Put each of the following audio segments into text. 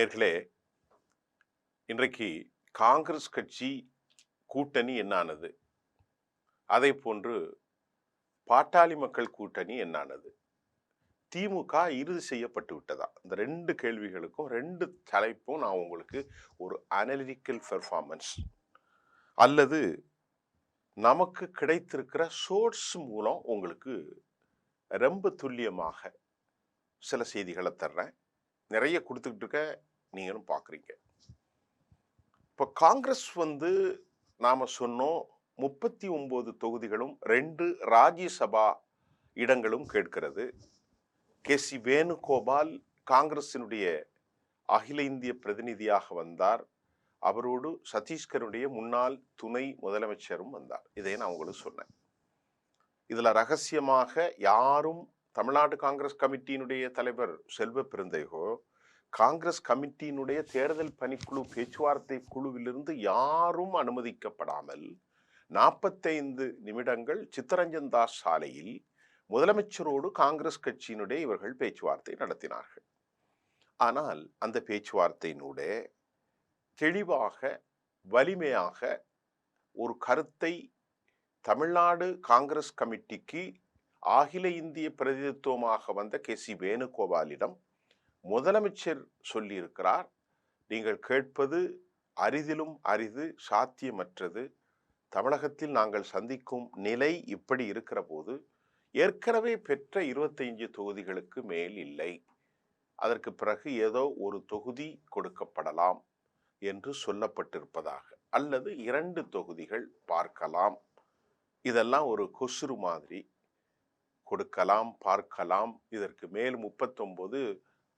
நேர்களே, இன்றைக்கு காங்கிரஸ் கட்சி கூட்டணி என்னானது, அதை போன்று பாட்டாளி மக்கள் கூட்டணி என்னானது, திமுக இறுதி செய்யப்பட்டு விட்டதா? இந்த ரெண்டு கேள்விகளுக்கும் ரெண்டு தலைப்பும் நான் உங்களுக்கு ஒரு அனலிட்டிக்கல் பெர்ஃபார்மன்ஸ் அல்லது நமக்கு கிடைத்திருக்கிற சோர்ஸ் மூலம் உங்களுக்கு ரொம்ப துல்லியமாக சில செய்திகளை தர்றேன். நிறைய கொடுத்துக்கிட்டு இருக்க, நீங்களும் பார்க்குறீங்க. இப்போ காங்கிரஸ் நாம சொன்னோம் 39 தொகுதிகளும் 2 ராஜ்யசபா இடங்களும் கேட்கிறது. கே.சி. வேணுகோபால் காங்கிரசினுடைய அகில இந்திய பிரதிநிதியாக வந்தார். அவரோடு சத்தீஸ்கருடைய முன்னாள் துணை முதலமைச்சரும் வந்தார். இதை நான் உங்களுக்கு சொன்னேன். இதுல ரகசியமாக யாரும் தமிழ்நாடு காங்கிரஸ் கமிட்டியினுடைய தலைவர் செல்வ பெருந்தகையோ காங்கிரஸ் கமிட்டியினுடைய தேர்தல் பணிக்குழு பேச்சுவார்த்தை குழுவிலிருந்து யாரும் அனுமதிக்கப்படாமல் 45 நிமிடங்கள் சித்தரஞ்சன் தாஸ் சாலையில் முதலமைச்சரோடு காங்கிரஸ் கட்சியினுடைய இவர்கள் பேச்சுவார்த்தை நடத்தினார்கள். ஆனால் அந்த பேச்சுவார்த்தையினுடைய தெளிவாக வலிமையாக ஒரு கருத்தை தமிழ்நாடு காங்கிரஸ் கமிட்டிக்கு அகில இந்திய பிரதிநிதித்துவமாக வந்த கே.சி. வேணுகோபாலிடம் முதலமைச்சர் சொல்லியிருக்கிறார். நீங்கள் கேட்பது அரிதிலும் அரிது, சாத்தியமற்றது. தமிழகத்தில் நாங்கள் சந்திக்கும் நிலை இப்படி இருக்கிற போது ஏற்கனவே பெற்ற 25 தொகுதிகளுக்கு மேல் இல்லை. அதற்கு பிறகு ஏதோ ஒரு தொகுதி கொடுக்கப்படலாம் என்று சொல்லப்பட்டிருப்பதாக, அல்லது 2 தொகுதிகள் பார்க்கலாம். இதெல்லாம் ஒரு கொசுறு மாதிரி கொடுக்கலாம், பார்க்கலாம். இதற்கு மேல் 39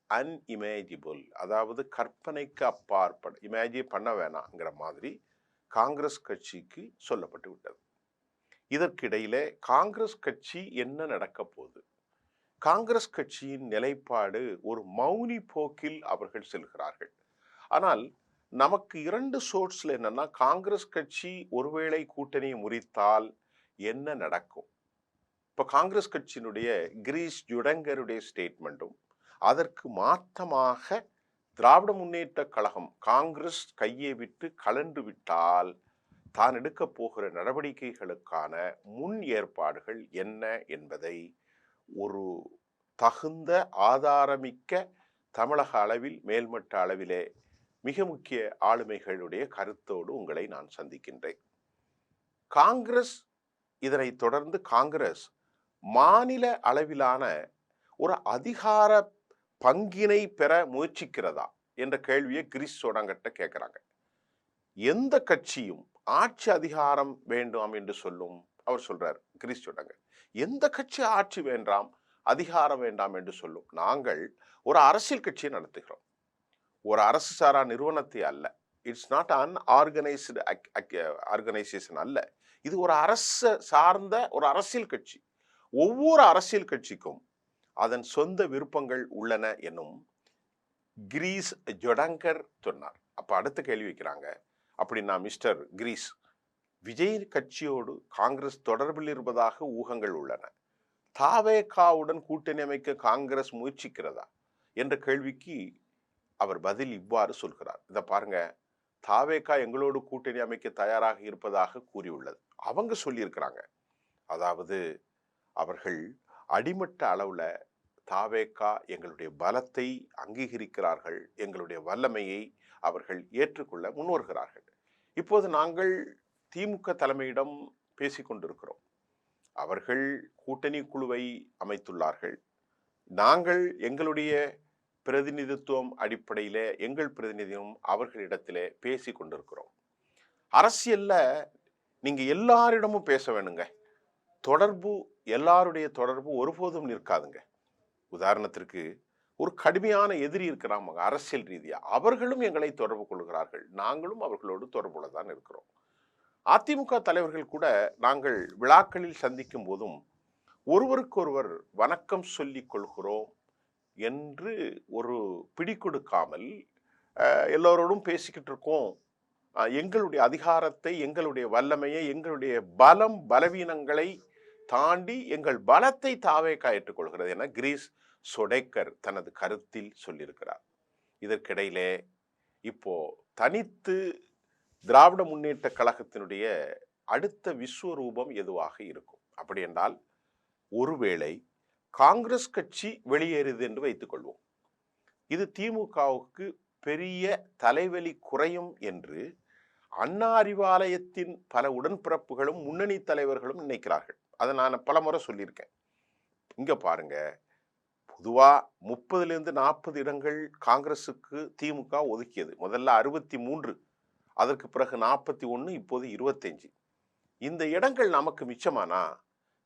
அன்இமேஜிபிள், அதாவது கற்பனைக்கு அப்பாற்பட, இமேஜின் பண்ண வேணாங்கிற மாதிரி காங்கிரஸ் கட்சிக்கு சொல்லப்பட்டு விட்டது. இதற்கிடையிலே காங்கிரஸ் கட்சி என்ன நடக்க போகுது? காங்கிரஸ் கட்சியின் நிலைப்பாடு ஒரு மௌனி போக்கில் அவர்கள் செல்கிறார்கள். ஆனால் நமக்கு 2 சோர்ஸ்ல என்னன்னா, காங்கிரஸ் கட்சி ஒருவேளை கூட்டணியை முறித்தால் என்ன நடக்கும்? இப்ப காங்கிரஸ் கட்சியினுடைய கிரீஷ் ஜுடங்கருடைய ஸ்டேட்மெண்ட்டும், அதற்கு மாற்றமாக திராவிட முன்னேற்ற கழகம் காங்கிரஸ் கையை விட்டு கலண்டு விட்டால் தான் எடுக்க போகிற நடவடிக்கைகளுக்கான முன் ஏற்பாடுகள் என்ன என்பதை ஒரு தகுந்த ஆதாரமிக்க தமிழக அளவில் மேல்மட்ட அளவிலே மிக முக்கிய ஆளுமைகளுடைய கருத்தோடு உங்களை நான் சந்திக்கின்றேன். காங்கிரஸ் இதனை தொடர்ந்து காங்கிரஸ் மாநில அளவிலான ஒரு அதிகார பங்கினை பெற முயற்சிக்கிறதா என்ற கேள்வியை கிரீஷ் ஜுடங்கர்ட்ட கேட்கிறாங்க. எந்த கட்சியும் ஆட்சி அதிகாரம் வேண்டாம் என்று சொல்லும். அவர் சொல்றார், கிரீஷ் ஜுடங்கர், எந்த கட்சி ஆட்சி வேண்டாம், அதிகாரம் வேண்டாம் என்று சொல்லும். நாங்கள் ஒரு அரசியல் கட்சியை நடத்துகிறோம், ஒரு அரசு சாரா நிறுவனத்தை அல்ல. இட்ஸ் நாட் அன்ஆர்கனைஸ்டு ஆர்கனைசேஷன் அல்ல. இது ஒரு அரசு சார்ந்த ஒரு அரசியல் கட்சி. ஒவ்வொரு அரசியல் கட்சிக்கும் அதன் சொந்த விருப்பங்கள் உள்ளன எனும் கிரீஷ் ஜுடங்கர் சொன்னார். அப்ப அடுத்த கேள்வி வைக்கிறாங்க, அப்படின்னா மிஸ்டர் கிரீஷ், விஜய் கட்சியோடு காங்கிரஸ் தொடர்பில் இருப்பதாக ஊகங்கள் உள்ளன. தாவேகாவுடன் கூட்டணி அமைக்க காங்கிரஸ் முயற்சிக்கிறதா என்ற கேள்விக்கு அவர் பதில் இவ்வாறு சொல்கிறார். இதை பாருங்க, தாவேகா எங்களோடு கூட்டணி அமைக்க தயாராக இருப்பதாக கூறியுள்ளது. அவங்க சொல்லியிருக்கிறாங்க, அதாவது அவர்கள் அடிமட்ட அளவுல தாவேகா எங்களுடைய பலத்தை அங்கீகரிக்கிறார்கள், எங்களுடைய வல்லமையை அவர்கள் ஏற்றுக்கொள்ள முன்வருகிறார்கள். இப்போது நாங்கள் திமுக தலைமையிடம் பேசிக்கொண்டிருக்கிறோம். அவர்கள் கூட்டணி குழுவை அமைத்துள்ளார்கள். நாங்கள் எங்களுடைய பிரதிநிதித்துவம் அடிப்படையில எங்கள் பிரதிநிதியும் அவர்களிடத்திலே பேசி கொண்டிருக்கிறோம். அரசியல்ல நீங்க எல்லாரிடமும் பேச வேணுங்க. தொடர்பு, எல்லாருடைய தொடர்பு ஒருபோதும் நிற்காதுங்க. உதாரணத்திற்கு ஒரு கடுமையான எதிரி இருக்கிறாங்க அரசியல் ரீதியா, அவர்களும் எங்களை தொடர்பு கொள்கிறார்கள், நாங்களும் அவர்களோடு தொடர்புல தான் இருக்கிறோம். அதிமுக தலைவர்கள் கூட நாங்கள் விழாக்களில் சந்திக்கும் போதும் ஒருவருக்கொருவர் வணக்கம் சொல்லிக் கொள்கிறோம் என்று ஒரு பிடி கொடுக்காமல் எல்லோரோடும் பேசிக்கிட்டு இருக்கோம். எங்களுடைய அதிகாரத்தை, எங்களுடைய வல்லமையை, எங்களுடைய பலம் பலவீனங்களை தாண்டி எங்கள் பலத்தை தாவேகா ஏற்றுக்கொள்கிறது என கிரீஷ் ஜுடங்கர் தனது கருத்தில் சொல்லியிருக்கிறார். இதற்கிடையிலே இப்போ தனித்து திராவிட முன்னேற்ற கழகத்தினுடைய அடுத்த விஸ்வரூபம் எதுவாக இருக்கும்? அப்படி என்றால் ஒருவேளை காங்கிரஸ் கட்சி வெளியேறுது என்று வைத்துக் கொள்வோம். இது திமுகவுக்கு பெரிய தலைவலி குறையும் என்று அண்ணா அறிவாலயத்தின் பல உடன்பிறப்புகளும் முன்னணி தலைவர்களும் நினைக்கிறார்கள். அதை நான் பல முறை சொல்லியிருக்கேன். இங்க பாருங்க, பொதுவா 30-40 இடங்கள் காங்கிரசுக்கு திமுக ஒதுக்கியது. முதல்ல 63, அதற்கு பிறகு 41, இப்போது 25. இந்த இடங்கள் நமக்கு மிச்சமானா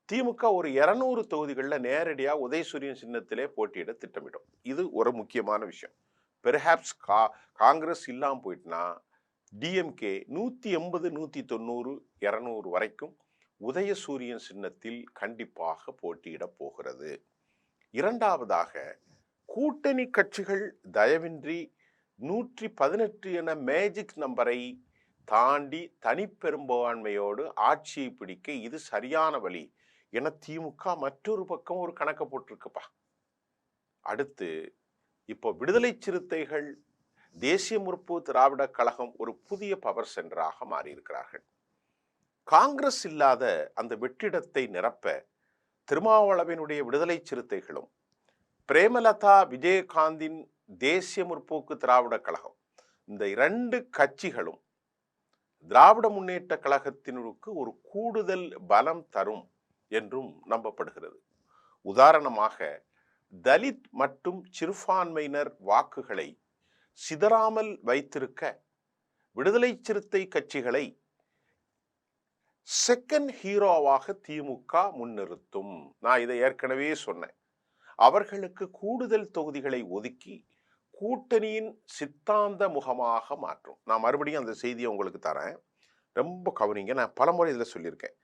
திமுக ஒரு 200 தொகுதிகளில் நேரடியா உதயசூரியன் சின்னத்திலே போட்டியிட திட்டமிடும். இது ஒரு முக்கியமான விஷயம். பெர்ஹாப்ஸ் காங்கிரஸ் இல்லாம போயிட்டுனா டிஎம்கே 180, 190, 200 வரைக்கும் உதயசூரியன் சின்னத்தில் கண்டிப்பாக போட்டியிட போகிறது. இரண்டாவதாக, கூட்டணி கட்சிகள் தயவின்றி 118 என மேஜிக் நம்பரை தாண்டி தனிப்பெரும்பான்மையோடு ஆட்சியை பிடிக்க இது சரியான வழி என திமுக மற்றொரு பக்கம் ஒரு கணக்க போட்டிருக்குப்பா. அடுத்து இப்போ விடுதலை சிறுத்தைகள், தேசிய முற்போக்கு திராவிட கழகம் ஒரு புதிய பவர் சென்டராக மாறியிருக்கிறார்கள். காங்கிரஸ் இல்லாத அந்த வெற்றிடத்தை நிரப்ப திருமாவளவனுடைய விடுதலை சிறுத்தைகளும், பிரேமலதா விஜயகாந்தின் தேசிய முற்போக்கு திராவிட கழகம், இந்த 2 கட்சிகளும் திராவிட முன்னேற்ற கழகத்தினருக்கு ஒரு கூடுதல் பலம் தரும் என்றும் நம்பப்படுகிறது. உதாரணமாக, தலித் மற்றும் சிறுபான்மையினர் வாக்குகளை சிதறாமல் வைத்திருக்க விடுதலை சிறுத்தை கட்சிகளை செகண்ட் ஹீரோவாக திமுக முன்னிறுத்தும். நான் இதை ஏற்கனவே சொன்னேன். அவர்களுக்கு கூடுதல் தொகுதிகளை ஒதுக்கி கூட்டணியின் சித்தாந்த முகமாக மாற்றும். நான் மறுபடியும் அந்த செய்தியை உங்களுக்கு தரேன், ரொம்ப கவனிங்க. நான் பலமுறை இதில் சொல்லியிருக்கேன்.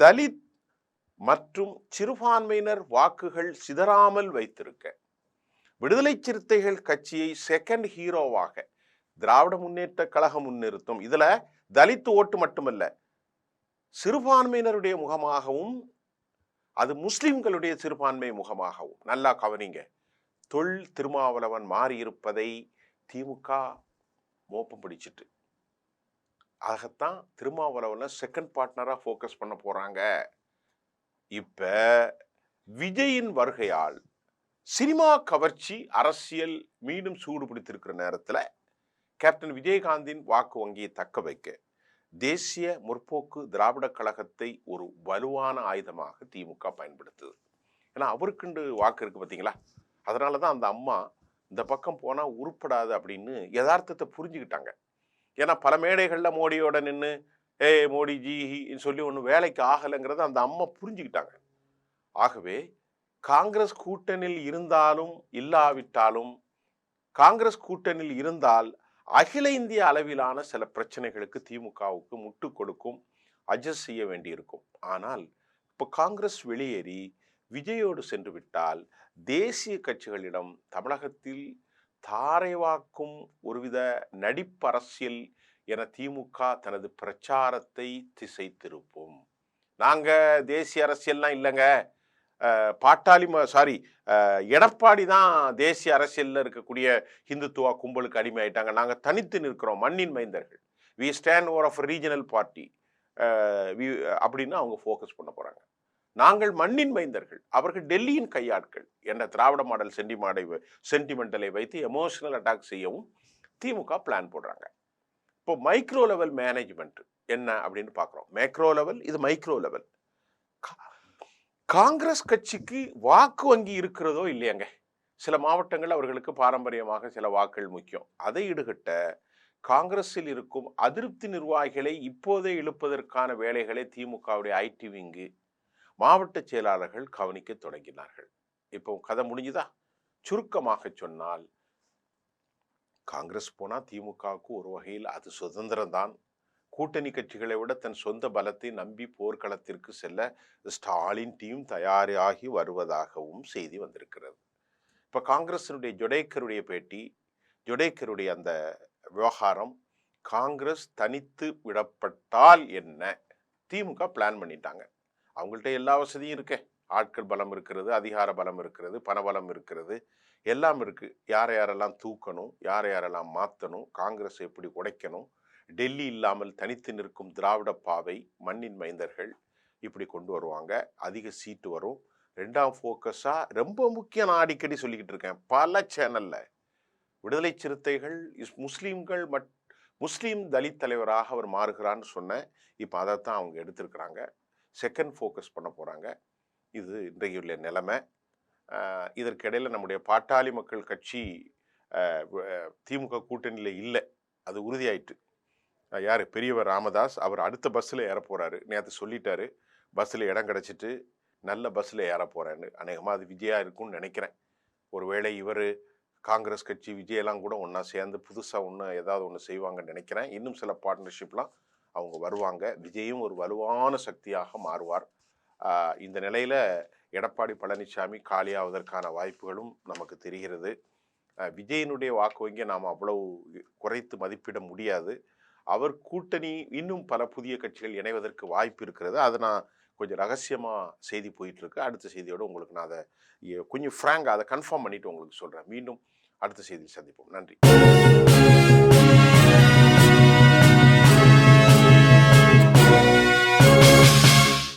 தலித் மற்றும் சிறுபான்மையினர் வாக்குகள் சிதறாமல் வைத்திருக்க விடுதலை சிறுத்தைகள் கட்சியை செகண்ட் ஹீரோவாக திராவிட முன்னேற்ற கழகம் முன்னிறுத்தும். இதுல தலித் ஓட்டு மட்டுமல்ல, சிறுபான்மையினருடைய முகமாகவும், அது முஸ்லிம்களுடைய சிறுபான்மை முகமாகவும். நல்லா கவனிங்க. தொல் திருமாவளவன் மாறி இருப்பதை திமுக மோப்பம் பிடிச்சிட்டு, ஆகத்தான் திருமாவளவனை செகண்ட் பார்ட்னரா போக்கஸ் பண்ண போறாங்க. இப்ப விஜயின் வருகையால் சினிமா கவர்ச்சி அரசியல் மீண்டும் சூடு பிடித்திருக்கிற நேரத்துல கேப்டன் விஜயகாந்தின் வாக்கு வங்கியை தக்க வைக்க தேசிய முற்போக்கு திராவிட கழகத்தை ஒரு வலுவான ஆயுதமாக திமுக பயன்படுத்துது. ஏன்னா அவருக்குண்டு வாக்கு இருக்கு பார்த்தீங்களா. அதனாலதான் அந்த அம்மா இந்த பக்கம் போனா உருப்படாது அப்படின்னு யதார்த்தத்தை புரிஞ்சுக்கிட்டாங்க. ஏன்னா பல மேடைகள்ல மோடியோட நின்று மோடிஜி சொல்லி ஒன்றும் வேலைக்கு ஆகலைங்கிறத அந்த அம்மா புரிஞ்சுக்கிட்டாங்க. ஆகவே காங்கிரஸ் கூட்டணியில் இருந்தாலும் இல்லாவிட்டாலும், காங்கிரஸ் கூட்டணியில் இருந்தால் அகில இந்திய அளவிலான சில பிரச்சனைகளுக்கு திமுகவுக்கு முட்டு கொடுக்கும், அட்ஜஸ்ட் செய்ய வேண்டியிருக்கும். ஆனால் இப்போ காங்கிரஸ் வெளியேறி விஜயோடு சென்று விட்டால் தேசிய கட்சிகளிடம் தமிழகத்தில் தாரை வாக்கும் ஒருவித நடிப்பரசியல் என திமுக தனது பிரச்சாரத்தை திசை திருப்பும். நாங்க தேசிய அரசியல்லாம் இல்லைங்க, எடப்பாடி தான் தேசிய அரசியல்ல இருக்கக்கூடிய இந்துத்துவா கும்பலுக்கு அடிமை ஆயிட்டாங்க, நாங்க தனித்து நிற்கிறோம், மண்ணின் மைந்தர்கள், we stand over of regional party அப்படின்னு அவங்க ஃபோக்கஸ் பண்ண போறாங்க. நாங்கள் மண்ணின் மைந்தர்கள், அவர்கள் டெல்லியின் கையாட்கள் என்ற திராவிட மாடல் சென்டிமெண்டலை வைத்து எமோஷனல் அட்டாக் செய்யவும் திமுக பிளான் போடுறாங்க. இப்போ மைக்ரோ லெவல் மேனேஜ்மெண்ட் என்ன அப்படின்னு பார்க்குறோம். மேக்ரோ லெவல், இது மைக்ரோ லெவல். காங்கிரஸ் கட்சிக்கு வாக்கு வங்கி இருக்கிறதோ இல்லையாங்க, சில மாவட்டங்கள் அவர்களுக்கு பாரம்பரியமாக சில வாக்குகள் முக்கியம். அதை ஈடுகட்ட காங்கிரஸில் இருக்கும் அதிருப்தி நிர்வாகிகளை இப்போதே இழுப்பதற்கான வேலைகளை திமுகவுடைய ஐடி விங்கு, மாவட்ட செயலாளர்கள் கவனிக்க தொடங்கினார்கள். இப்போ கதை முடிஞ்சுதா? சுருக்கமாக சொன்னால், காங்கிரஸ் போனா திமுகவுக்கு ஒரு வகையில் அது சுதந்திரம் தான். கூட்டணி கட்சிகளை விட தன் சொந்த பலத்தை நம்பி போர்க்களத்திற்கு செல்ல ஸ்டாலின் டீம் தயாராகி வருவதாகவும் செய்தி வந்திருக்கிறது. இப்ப காங்கிரசினுடைய ஜொடேக்கருடைய பேட்டி, ஜொடேக்கருடைய அந்த விவகாரம், காங்கிரஸ் தனித்து விடப்பட்டால் என்ன, திமுக பிளான் பண்ணிட்டாங்க. அவங்கள்ட்ட எல்லா வசதியும் இருக்கு, ஆட்கள் பலம் இருக்கிறது, அதிகார பலம் இருக்கிறது, பணபலம் இருக்கிறது, எல்லாம் இருக்கு. யாரை யாரெல்லாம் தூக்கணும், யாரை யாரெல்லாம் மாற்றணும், காங்கிரஸ் எப்படி உடைக்கணும், டெல்லி இல்லாமல் தனித்து நிற்கும் திராவிட பாவை, மண்ணின் மைந்தர்கள் இப்படி கொண்டு வருவாங்க. அதிக சீட்டு வரும். 2ஆம் ஃபோக்கஸா ரொம்ப முக்கியம், நான் அடிக்கடி சொல்லிக்கிட்டு இருக்கேன் பல சேனல்ல, விடுதலை சிறுத்தைகள் முஸ்லீம்கள் முஸ்லீம் தலித் தலைவராக அவர் மாறுகிறான்னு சொன்னேன். இப்போ அதைத்தான் அவங்க எடுத்திருக்கிறாங்க. செகண்ட் ஃபோக்கஸ் பண்ண போகிறாங்க. இது இன்றைய உள்ள நிலைமை. இதற்கிடையில் நம்முடைய பாட்டாளி மக்கள் கட்சி திமுக கூட்டணியில் இல்லை, அது உறுதியாயிட்டு. யார் பெரியவர் ராமதாஸ், அவர் அடுத்த பஸ்ஸில் ஏற போகிறாரு. நேற்று சொல்லிட்டாரு, பஸ்ஸில் இடம் கிடச்சிட்டு நல்ல பஸ்ஸில் ஏற போகிறேன்னு. அநேகமாக அது விஜயா இருக்கும்னு நினைக்கிறேன். ஒருவேளை இவர் காங்கிரஸ் கட்சி விஜயெல்லாம் கூட ஒன்றா சேர்ந்து புதுசாக ஏதாவது ஒன்று செய்வாங்கன்னு நினைக்கிறேன். இன்னும் சில பார்ட்னர்ஷிப்லாம் அவங்க வருவாங்க. விஜயும் ஒரு வலுவான சக்தியாக மாறுவார். இந்த நிலையில் எடப்பாடி பழனிசாமி காலியாவதற்கான வாய்ப்புகளும் நமக்கு தெரிகிறது. விஜயனுடைய வாக்கு வங்கி நாம் அவ்வளவு குறைத்து மதிப்பிட முடியாது. அவர் கூட்டணி இன்னும் பல புதிய கட்சிகள் இணைவதற்கு வாய்ப்பு இருக்கிறது. அதை நான் கொஞ்சம் ரகசியமாக செய்தி போயிட்டுருக்கு. அடுத்த செய்தியோடு உங்களுக்கு நான் அதை கொஞ்சம் ஃப்ராங்காக அதை கன்ஃபார்ம் பண்ணிவிட்டு உங்களுக்கு சொல்கிறேன். மீண்டும் அடுத்த செய்தியில் சந்திப்போம். நன்றி.